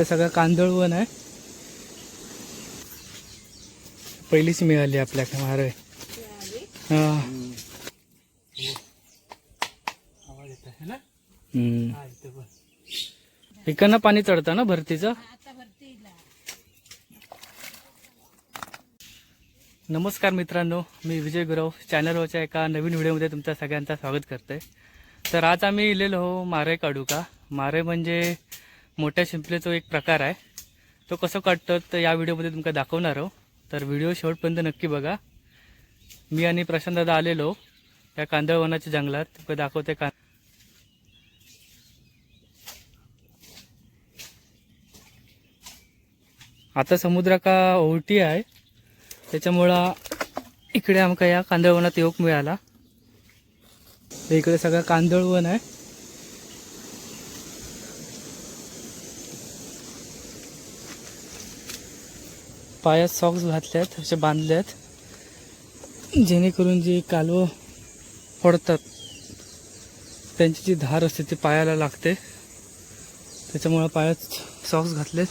हे सगळं कांदळवन आहे. पहिलीच मिळाली आपल्याकडे मारे. हा आवाज येत आहे ना. इकडनं पाणी चढतं ना भरतीचं. नमस्कार मित्रांनो, मी विजय गुरव चॅनलवरच्या एका नवीन व्हिडिओमध्ये तुमच्या सगळ्यांचं स्वागत करते. तर आज आम्ही इलेलो हो मारे काढू का. मारे म्हणजे मोठ्या शिंपलेचा एक प्रकार आहे. तो कसं काढतो तर या व्हिडिओमध्ये तुमका दाखवणार आहो. तर व्हिडिओ शेवटपर्यंत नक्की बघा. मी आणि प्रशांत दादा आलेलो त्या कांदळवनाच्या जंगलात. तुमका दाखवते का. आता समुद्र का ओहटी आहे, त्याच्यामुळं इकडे आमका या कांदळवनात योग मिळाला. इकडे सगळं कांदळवन आहे. पायात सॉक्स घातल्यात, असे बांधल्यात, जेणेकरून जी कालवं फोडतात त्यांची जी धार असते ती पायाला लागते. त्याच्यामुळं पायात सॉक्स घातलेत.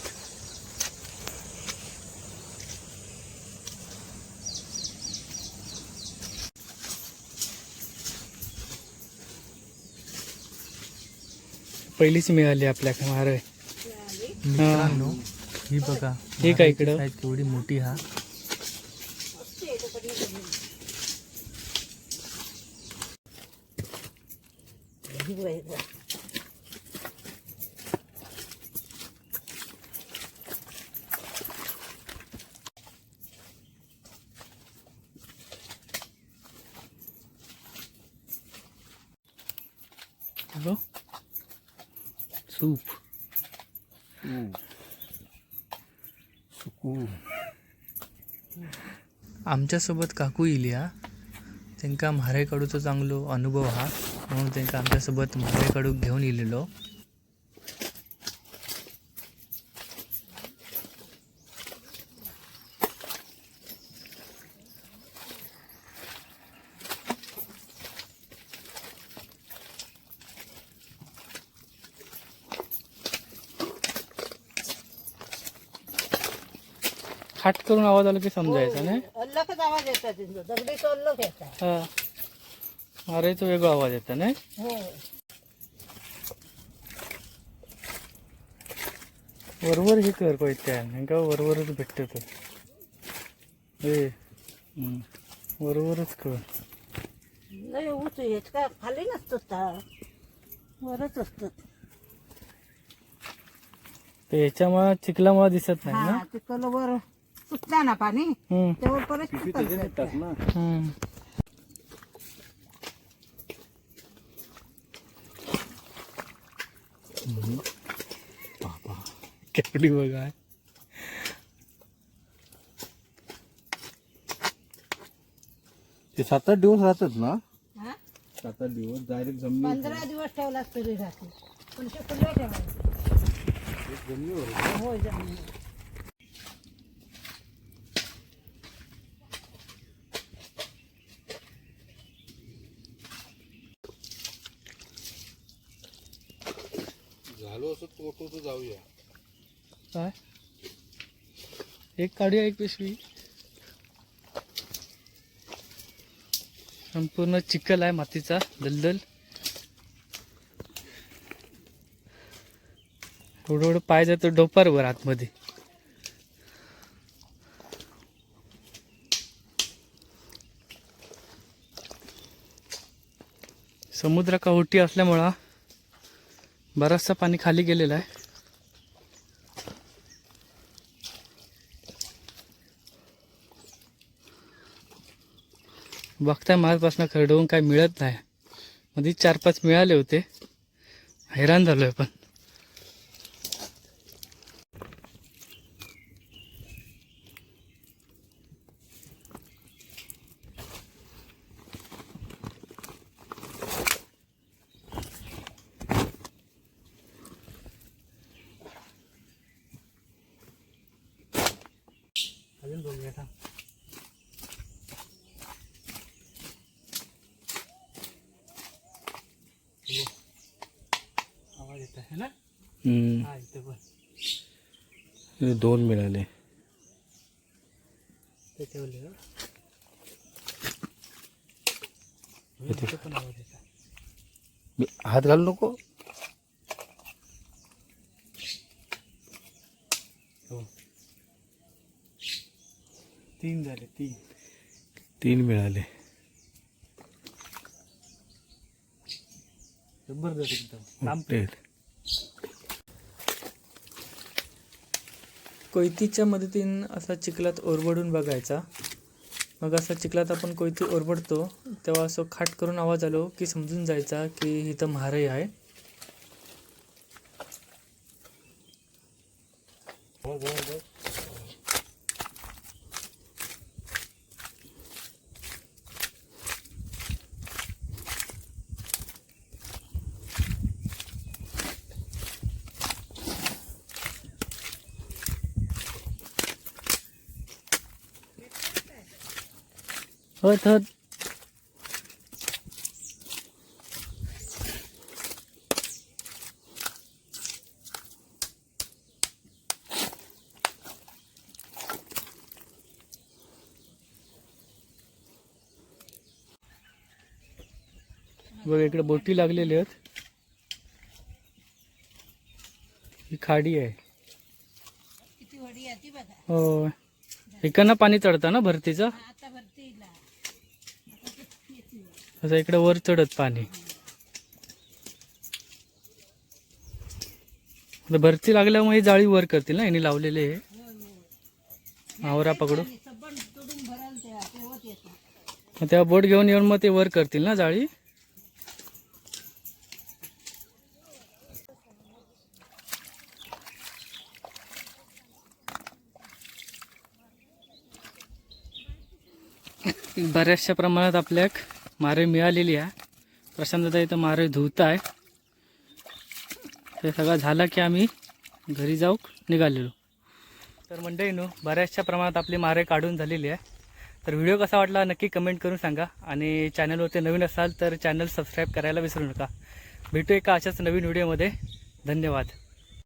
पहिलीच मिळाली आपल्याकडे मारे. मित्रांनो, ही बघा हे काय इकडं साईज केवढी मोठी. हा सूप. आमच्यासोबत काकू इली. हा त्यांका म्हारे काढूचो चांगलो अनुभव हा, म्हणून त्यांका आमच्यासोबत म्हारे काढूक घेऊन इलेलो. खाट करून आवाज आला की समजायचा नाही. अल्लखच आवाज येतात दगडीचा अल्लख येतात. हा, मारेचा वेगळा आवाज येतो नाही. हो, वरवर हे कर पाहिजे का, वरवरच भेटत तो. वरवरच कर. लय उंच येत का, खाली नसतात, वरच असतात. ते ह्याच्यामुळे चिखलामुळे दिसत नाही ना. हा, ते कलवर सुटता ना पाणी, हम्म. तेव्हा परत चिखल हम्म. केवढी बघा. ते 7-8 दिवस राहतात ना. हा? 7-8 दिवस डायरेक्ट जमिनी 15 दिवस ठेवलास तरी राहते, पण ते फुलं ठेवायचे. हो, जमिनीवर. झालो असं तो जाऊया. काय एक काढूया, एक पिशवी. संपूर्ण चिखल आहे, मातीचा दलदल. थोडं पाय जातो डोपारवर आतमध्ये. समुद्र का ओटी असल्यामुळं बराचसा पाणी खाली गेलेला आहे. बघताय माझ्यापासून खरडवून काय मिळत नाही. मध्ये 4-5 मिळाले होते, हैराण झालोय. पण अजून बघूया का. आवाज येत आहे ना. हा, इथे पण हे 2 मिळाले. ते ठेवले का? इथे. इथे पण आवाज येतो. मी हात घालू नको. हो 3 झाले 3. 3 मिळाले. जबरदस्त एकदम लांब. मोठे. कोयतीच्या मदतीने असा चिखलात ओरबडून बघायचा. मग असा चिखलात आपण कोयती ओरबडतो तेव्हा असं खाट करून आवाज आलो की समजून जायचा की इथं म्हारे आहे. हत हत. बघ इकडे बोटी लागलेली आहेत. ही खाडी आहे. किती वडी आहे ती बघा. हो इकडनं पाणी चढतं ना भरतीचं. आता भरतीला असं इकडे वर चढत पाणी. आता भरती लागल्यामुळे ही जाळी वर करतील ना यांनी लावलेले हे. आवरा पकडू सबन तोडून भराल तेव्हाच येतो. मग तेव्हा बोट घेऊन येऊन मग ते वर करतील ना जाळी. बऱ्याचशा प्रमाणात आपल्याक मारे मिळालेली आहे. प्रशांतता इथं मारे धुवत आहे. ते सगळं झालं की आम्ही घरी जाऊ निघालेलो. तर मंडळींनो बऱ्याचशा प्रमाणात आपली मारे काढून झालेली आहे. तर व्हिडिओ कसा वाटला नक्की कमेंट करून सांगा. आणि चॅनलवरती नवीन असाल तर चॅनल सबस्क्राईब करायला विसरू नका. भेटू एका अशाच नवीन व्हिडिओमध्ये. धन्यवाद.